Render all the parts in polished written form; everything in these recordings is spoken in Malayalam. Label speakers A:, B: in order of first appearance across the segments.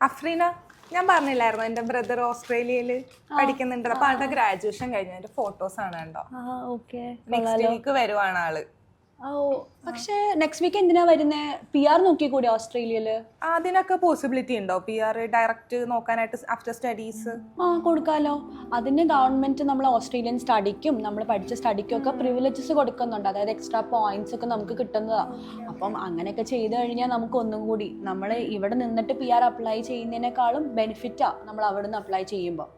A: അഫ്രീന, ഞാൻ പറഞ്ഞില്ലായിരുന്നു എൻ്റെ ബ്രദർ ഓസ്ട്രേലിയയിൽ പഠിക്കുന്നുണ്ട്. അപ്പൊ ആളുടെ ഗ്രാജുവേഷൻ കഴിഞ്ഞ അതിന്റെ ഫോട്ടോസ് ആണ് കണ്ടോ. നെക്സ്റ്റ് വീക്ക് വരുവാണ് ആള്.
B: പക്ഷേ നെക്സ്റ്റ് വീക്ക് എന്തിനാ വരുന്നത്? PR നോക്കിക്കൂടെ ഓസ്ട്രേലിയയില്?
A: അതിനൊക്കെ പോസിബിലിറ്റി ഉണ്ടോ PR ഡയറക്റ്റ് നോക്കാനായിട്ട് ആഫ്റ്റർ സ്റ്റഡീസ്?
B: കൊടുക്കാലോ. അതിന് ഗവൺമെന്റ് നമ്മൾ ഓസ്ട്രേലിയൻ സ്റ്റഡിക്കും നമ്മൾ പഠിച്ച സ്റ്റഡിക്കും ഒക്കെ പ്രിവിലേജസ് കൊടുക്കുന്നുണ്ട്. അതായത് എക്സ്ട്രാ പോയിന്റ്സ് ഒക്കെ നമുക്ക് കിട്ടുന്നതാണ്. അപ്പം അങ്ങനെയൊക്കെ ചെയ്ത് കഴിഞ്ഞാൽ നമുക്ക് ഒന്നും കൂടി നമ്മൾ ഇവിടെ നിന്നിട്ട് PR അപ്ലൈ ചെയ്യുന്നതിനേക്കാളും ബെനിഫിറ്റാ നമ്മൾ അവിടെ നിന്ന് അപ്ലൈ ചെയ്യുമ്പോൾ.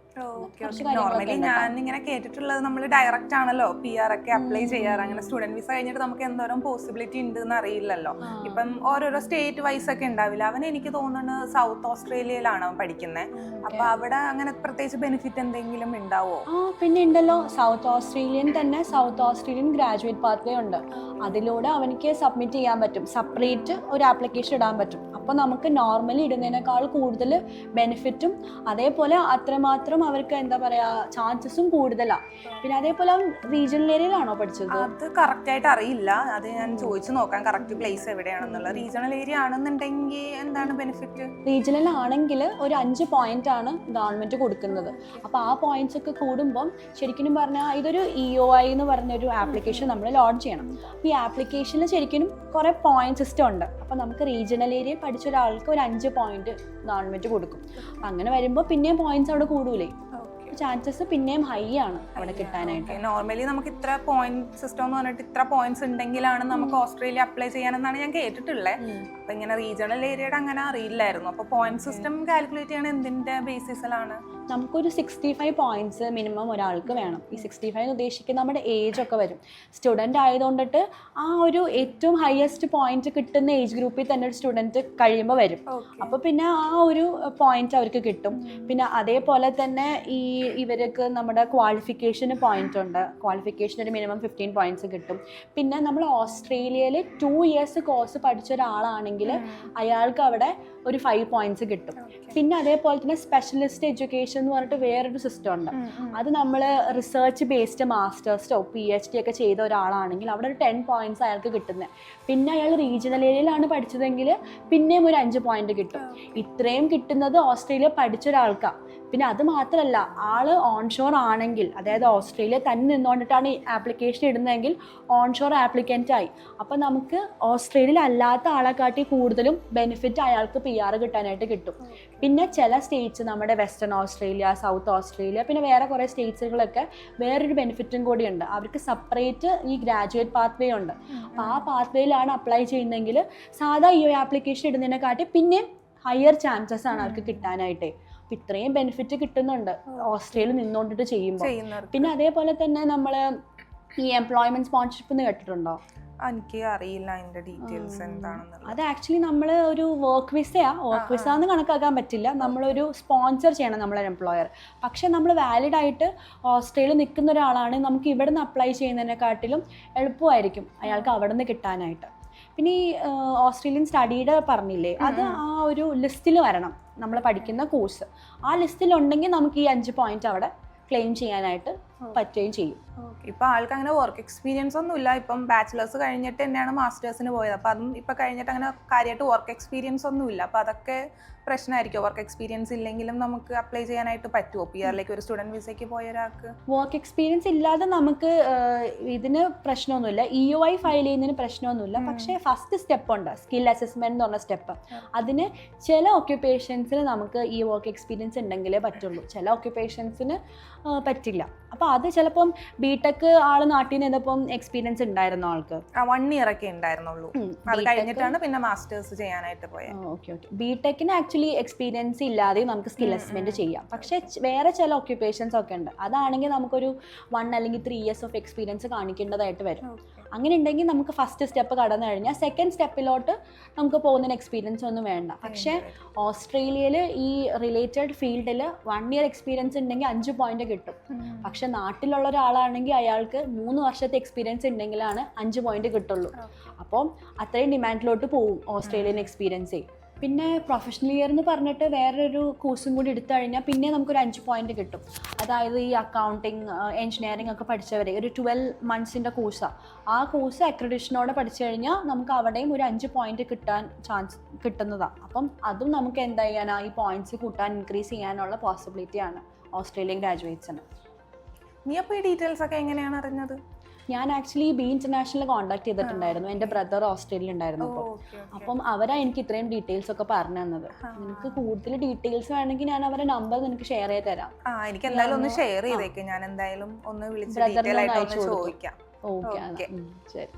A: നോർമലി ഞാൻ ഇങ്ങനെ കേട്ടിട്ടുള്ളത് നമ്മൾ ഡയറക്റ്റ് ആണല്ലോ PR ഒക്കെ അപ്ലൈ ചെയ്യാറ്. അങ്ങനെ സ്റ്റുഡന്റ് വിസ കഴിഞ്ഞിട്ട് നമുക്ക് എന്തോരം പോസിബിലിറ്റി ഉണ്ട് എന്ന് അറിയില്ലല്ലോ. ഇപ്പം ഓരോരോ സ്റ്റേറ്റ് വൈസ് ഒക്കെ ഉണ്ടാവില്ല. അവൻ എനിക്ക് തോന്നുന്നത് സൗത്ത് ഓസ്ട്രേലിയയിലാണ് അവൻ പഠിക്കുന്നത്. അപ്പൊ അവിടെ അങ്ങനെ പ്രത്യേകിച്ച് ബെനിഫിറ്റ് എന്തെങ്കിലും ഉണ്ടാവോ?
B: പിന്നെ ഉണ്ടല്ലോ, സൗത്ത് ഓസ്ട്രേലിയൻ തന്നെ സൗത്ത് ഓസ്ട്രേലിയൻ ഗ്രാജുവേറ്റ് പാത്വേ ഉണ്ട്. അതിലൂടെ അവനിക്ക് സബ്മിറ്റ് ചെയ്യാൻ പറ്റും, സെപ്പറേറ്റ് ഒരു ആപ്ലിക്കേഷൻ ഇടാൻ പറ്റും. അപ്പോൾ നമുക്ക് നോർമലി ഇടുന്നതിനേക്കാൾ കൂടുതൽ ബെനിഫിറ്റും അതേപോലെ അത്രമാത്രം അവർക്ക് എന്താ പറയുക ചാൻസസും കൂടുതലാണ്. പിന്നെ അതേപോലെ അവൻ റീജിയണൽ ഏരിയയിലാണോ പഠിച്ചത്?
A: അത് കറക്റ്റ് ആയിട്ട് അറിയില്ല. അത് ഞാൻ ചോദിച്ചു നോക്കാം കറക്റ്റ് പ്ലേസ് എവിടെയാണെന്നുള്ള. റീജിയണൽ ഏരിയ ആണെന്നുണ്ടെങ്കിൽ എന്താണ് ബെനിഫിറ്റ്?
B: റീജിയണൽ ആണെങ്കിൽ ഒരു 5 പോയിന്റ് ആണ് ഗവൺമെന്റ് കൊടുക്കുന്നത്. അപ്പോൾ ആ പോയിന്റ്സ് ഒക്കെ കൂടുമ്പം ശരിക്കും പറഞ്ഞാൽ ഇതൊരു EOI എന്ന് പറഞ്ഞൊരു ആപ്ലിക്കേഷൻ നമ്മൾ ലോഞ്ച് ചെയ്യണം. അപ്പോൾ ഈ ആപ്ലിക്കേഷനിൽ ശരിക്കും കുറേ പോയിന്റ് സിസ്റ്റം ഉണ്ട്. അപ്പോൾ നമുക്ക് റീജിയണൽ ഏരിയ പഠിച്ച ഒരാൾക്ക് ഒരു 5 പോയിന്റ് ഗവൺമെന്റ് കൊടുക്കും. അപ്പം അങ്ങനെ വരുമ്പോൾ പിന്നെയും പോയിന്റ്സ് അവിടെ കൂടൂലേ, ചാൻസസ് പിന്നെയും ഹൈ ആണ് അവിടെ കിട്ടാനായിട്ട്.
A: നോർമലി നമുക്ക് ഇത്ര പോയിന്റ് സിസ്റ്റം എന്ന് പറഞ്ഞിട്ട് ഇത്ര പോയിന്റ്സ് ഉണ്ടെങ്കിലാണ് നമുക്ക് ഓസ്ട്രേലിയ അപ്ലൈ ചെയ്യാനെന്നാണ് ഞാൻ കേട്ടിട്ടുള്ളത്. അപ്പൊ ഇങ്ങനെ റീജിയണൽ ഏരിയയുടെ അങ്ങനെ അറിയില്ലായിരുന്നു. അപ്പൊ പോയിന്റ് സിസ്റ്റം കാൽക്കുലേറ്റ് ചെയ്യണ എന്തിന്റെ ബേസിസിലാണ്?
B: നമുക്കൊരു 65 പോയിന്റ്സ് മിനിമം ഒരാൾക്ക് വേണം. ഈ 65 ഉദ്ദേശിക്കുന്നത് നമ്മുടെ ഏജ് ഒക്കെ വരും. സ്റ്റുഡൻറ് ആയതുകൊണ്ടിട്ട് ആ ഒരു ഏറ്റവും ഹയസ്റ്റ് പോയിന്റ് കിട്ടുന്ന ഏജ് ഗ്രൂപ്പിൽ തന്നെ ഒരു സ്റ്റുഡൻറ്റ് കഴിയുമ്പോൾ വരും. അപ്പോൾ പിന്നെ ആ ഒരു പോയിന്റ് അവർക്ക് കിട്ടും. പിന്നെ അതേപോലെ തന്നെ ഇവർക്ക് നമ്മുടെ ക്വാളിഫിക്കേഷന് പോയിന്റ് ഉണ്ട്. ക്വാളിഫിക്കേഷൻ ഒരു മിനിമം 15 പോയിന്റ്സ് കിട്ടും. പിന്നെ നമ്മൾ ഓസ്ട്രേലിയയിൽ 2 ഇയേഴ്സ് കോഴ്സ് പഠിച്ച ഒരാളാണെങ്കിൽ അയാൾക്ക് അവിടെ ഒരു 5 പോയിന്റ്സ് കിട്ടും. പിന്നെ അതേപോലെ തന്നെ സ്പെഷ്യലിസ്റ്റ് എഡ്യൂക്കേഷൻ എന്ന് പറഞ്ഞിട്ട് വേറൊരു സിസ്റ്റം ഉണ്ട്. അത് നമ്മൾ റിസർച്ച് ബേസ്ഡ് മാസ്റ്റേഴ്സോ PhD ഒക്കെ ചെയ്ത ഒരാളാണെങ്കിൽ അവിടെ ഒരു 10 പോയിന്റ്സ് അയാൾക്ക് കിട്ടുന്നത്. പിന്നെ അയാൾ റീജിയണൽ ഏരിയയിലാണ് പഠിച്ചതെങ്കിൽ പിന്നെയും ഒരു 5 പോയിന്റ് കിട്ടും. ഇത്രയും കിട്ടുന്നത് ഓസ്ട്രേലിയ പഠിച്ച ഒരാൾക്കാണ്. പിന്നെ അത് മാത്രമല്ല, ആള് ഓൺഷോർ ആണെങ്കിൽ, അതായത് ഓസ്ട്രേലിയ തന്നെ നിന്നുകൊണ്ടിട്ടാണ് ഈ ആപ്ലിക്കേഷൻ ഇടുന്നതെങ്കിൽ ഓൺഷോർ ആപ്ലിക്കൻ്റ് ആയി. അപ്പം നമുക്ക് ഓസ്ട്രേലിയയിൽ അല്ലാത്ത ആളെക്കാട്ടി കൂടുതലും ബെനിഫിറ്റ് അയാൾക്ക് PR കിട്ടാനായിട്ട് കിട്ടും. പിന്നെ ചില സ്റ്റേറ്റ്സ്, നമ്മുടെ വെസ്റ്റേൺ ഓസ്ട്രേലിയ, സൗത്ത് ഓസ്ട്രേലിയ, പിന്നെ വേറെ കുറേ സ്റ്റേറ്റ്സുകളൊക്കെ വേറൊരു ബെനിഫിറ്റും കൂടിയുണ്ട്. അവർക്ക് സെപ്പറേറ്റ് ഈ ഗ്രാജുവേറ്റ് പാത്വേ ഉണ്ട്. അപ്പോൾ ആ പാത്വേയിലാണ് അപ്ലൈ ചെയ്യുന്നതെങ്കിൽ സാധാ ഈ ആപ്ലിക്കേഷൻ ഇടുന്നതിനെക്കാട്ടി പിന്നെ ഹയർ ചാൻസസ് ആണ് അവർക്ക് കിട്ടാനായിട്ട്. അപ്പം ഇത്രയും ബെനിഫിറ്റ് കിട്ടുന്നുണ്ട് ഓസ്ട്രേലിയയിൽ നിന്നുകൊണ്ടിട്ട് ചെയ്യുമ്പോൾ. പിന്നെ അതേപോലെ തന്നെ നമ്മൾ ഈ എംപ്ലോയ്മെന്റ് സ്പോൺസർഷിപ്പ് എന്ന് കേട്ടിട്ടുണ്ടോ?
A: എനിക്ക് അറിയില്ല അതിന്റെ ഡീറ്റെയിൽസ് എന്താണെന്ന്.
B: അത് ആക്ച്വലി നമ്മൾ ഒരു വർക്ക് വിസ എന്ന് കണക്കാക്കാൻ പറ്റില്ല. നമ്മളൊരു സ്പോൺസർ ചെയ്യണം നമ്മളൊരു എംപ്ലോയർ. പക്ഷെ നമ്മൾ വാലിഡ് ആയിട്ട് ഓസ്ട്രേലിയയിൽ നിൽക്കുന്ന ഒരാളാണെങ്കിൽ നമുക്ക് ഇവിടെ നിന്ന് അപ്ലൈ ചെയ്യുന്നതിനെക്കാട്ടിലും എളുപ്പമായിരിക്കും അയാൾക്ക് അവിടെ നിന്ന് കിട്ടാനായിട്ട്. പിന്നെ ഈ ഓസ്ട്രേലിയൻ സ്റ്റഡിയുടെ പറഞ്ഞില്ലേ, അത് ആ ഒരു ലിസ്റ്റിൽ വരണം. നമ്മൾ പഠിക്കുന്ന കോഴ്സ് ആ ലിസ്റ്റിലുണ്ടെങ്കിൽ നമുക്ക് ഈ 5 പോയിന്റ് അവിടെ ക്ലെയിം ചെയ്യാനായിട്ട് പറ്റുകയും ചെയ്യും.
A: ഇപ്പൊ ആൾക്ക് അങ്ങനെ വർക്ക് എക്സ്പീരിയൻസ് ഒന്നും ഇല്ല. ഇപ്പം ബാച്ചിലേഴ്സ് കഴിഞ്ഞിട്ട് തന്നെയാണ് മാസ്റ്റേഴ്സിന് പോയത്. അപ്പൊ അതും ഇപ്പൊ കഴിഞ്ഞിട്ട് അങ്ങനെ കാര്യമായിട്ട് വർക്ക് എക്സ്പീരിയൻസ് ഒന്നും ഇല്ല. അപ്പൊ അതൊക്കെ പ്രശ്നമായിരിക്കും. വർക്ക് എക്സ്പീരിയൻസ് ഇല്ലെങ്കിലും നമുക്ക് അപ്ലൈ ചെയ്യാനായിട്ട് പറ്റുമോ PR-ലേക്ക് ഒരു സ്റ്റുഡന്റ് വിസയ്ക്ക് പോയ ഒരാൾക്ക്?
B: വർക്ക് എക്സ്പീരിയൻസ് ഇല്ലാതെ നമുക്ക് ഇതിന് പ്രശ്നമൊന്നുമില്ല. EOI ഫയൽ ചെയ്യുന്നതിന് പ്രശ്നമൊന്നുമില്ല. പക്ഷേ ഫസ്റ്റ് സ്റ്റെപ്പ് ഉണ്ട്, സ്കിൽ അസസ്മെന്റ് എന്ന് പറഞ്ഞ സ്റ്റെപ്പ്. അതിന് ചില ഓക്യുപ്പേഷൻസിന് നമുക്ക് ഈ വർക്ക് എക്സ്പീരിയൻസ് ഉണ്ടെങ്കിലേ പറ്റുള്ളൂ, ചില ഓക്യുപ്പേഷൻസിന് പറ്റില്ല. അപ്പോൾ അത് ചിലപ്പം BTech ആള് നാട്ടിൽ നിന്ന് ചെയ്തപ്പം എക്സ്പീരിയൻസ് ഉണ്ടായിരുന്ന ആൾക്ക്
A: 1 ഇയർ ഒക്കെ ഉണ്ടായിരുന്നുള്ളൂ. അത് കഴിഞ്ഞിട്ടാണ് പിന്നെ മാസ്റ്റേഴ്സ് ചെയ്യാനായിട്ട് പോയത്.
B: ഓക്കെ. BTechന് ആക്ച്വലി എക്സ്പീരിയൻസ് ഇല്ലാതെ നമുക്ക് സ്കിൽ അസസ്മെന്റ് ചെയ്യാം. പക്ഷേ വേറെ ചില ഓക്യുപ്പേഷൻസ് ഒക്കെ ഉണ്ട്. അതാണെങ്കിൽ നമുക്കൊരു 1 അല്ലെങ്കിൽ 3 ഇയേഴ്സ് ഓഫ് എക്സ്പീരിയൻസ് കാണിക്കേണ്ടതായിട്ട് വരും. അങ്ങനെ ഉണ്ടെങ്കിൽ നമുക്ക് ഫസ്റ്റ് സ്റ്റെപ്പ് കടന്നു കഴിഞ്ഞാൽ സെക്കൻഡ് സ്റ്റെപ്പിലോട്ട് നമുക്ക് പോകുന്നതിന് എക്സ്പീരിയൻസ് ഒന്നും വേണ്ട. പക്ഷേ ഓസ്ട്രേലിയയിൽ ഈ റിലേറ്റഡ് ഫീൽഡിൽ 1 ഇയർ എക്സ്പീരിയൻസ് ഉണ്ടെങ്കിൽ 5 പോയിന്റ് കിട്ടും. പക്ഷെ നാട്ടിലുള്ള ഒരാളാണെങ്കിൽ അയാൾക്ക് 3 വർഷത്തെ എക്സ്പീരിയൻസ് ഉണ്ടെങ്കിലാണ് 5 പോയിന്റ് കിട്ടുള്ളൂ. അപ്പം അത്രയും ഡിമാൻഡിലോട്ട് പോകും ഓസ്ട്രേലിയൻ എക്സ്പീരിയൻസേ. പിന്നെ പ്രൊഫഷണൽ ഇയർ എന്ന് പറഞ്ഞിട്ട് വേറൊരു കോഴ്സും കൂടി എടുത്തു കഴിഞ്ഞാൽ പിന്നെ നമുക്കൊരു 5 പോയിന്റ് കിട്ടും. അതായത് ഈ അക്കൗണ്ടിങ് എഞ്ചിനീയറിംഗ് ഒക്കെ പഠിച്ചവരെ ഒരു 12 മന്ത്സിൻ്റെ കോഴ്സാണ്. ആ കോഴ്സ് അക്രഡിഷനോടെ പഠിച്ചു കഴിഞ്ഞാൽ നമുക്ക് അവിടെയും ഒരു 5 പോയിന്റ് കിട്ടാൻ ചാൻസ് കിട്ടുന്നതാണ്. അപ്പം അതും നമുക്ക് എന്താ ചെയ്യാനാ ഈ പോയിന്റ്സ് കൂട്ടാൻ ഇൻക്രീസ് ചെയ്യാനുള്ള പോസിബിലിറ്റിയാണ് ഓസ്ട്രേലിയൻ ഗ്രാജുവേറ്റ്സിന്.
A: നീ അപ്പോൾ ഈ ഡീറ്റെയിൽസ് ഒക്കെ എങ്ങനെയാണ് അറിഞ്ഞത്?
B: ഞാൻ ആക്ച്വലി ബി ഇന്റർനാഷണൽ കോൺടാക്ട് ചെയ്തിട്ടുണ്ടായിരുന്നു. എൻ്റെ ബ്രദർ ഓസ്ട്രേലിയ ഉണ്ടായിരുന്നു അപ്പോൾ. അപ്പം അവരാ എനിക്ക് ഇത്രയും ഡീറ്റെയിൽസ് ഒക്കെ പറഞ്ഞു തന്നത്. നിനക്ക് കൂടുതൽ ഡീറ്റെയിൽസ് വേണമെങ്കിൽ ഞാൻ അവരുടെ നമ്പർ നിനക്ക് ഷെയർ ചെയ്ത് തരാം.
A: എനിക്ക് എന്തായാലും ഒന്ന് ഷെയർ ചെയ്തേക്ക്. ഞാൻ എന്തായാലും ഒന്ന് വിളിച്ച് ഡീറ്റെയിൽ ആയിട്ട് ചോദിക്കാം.
B: ഓക്കെ ശരി.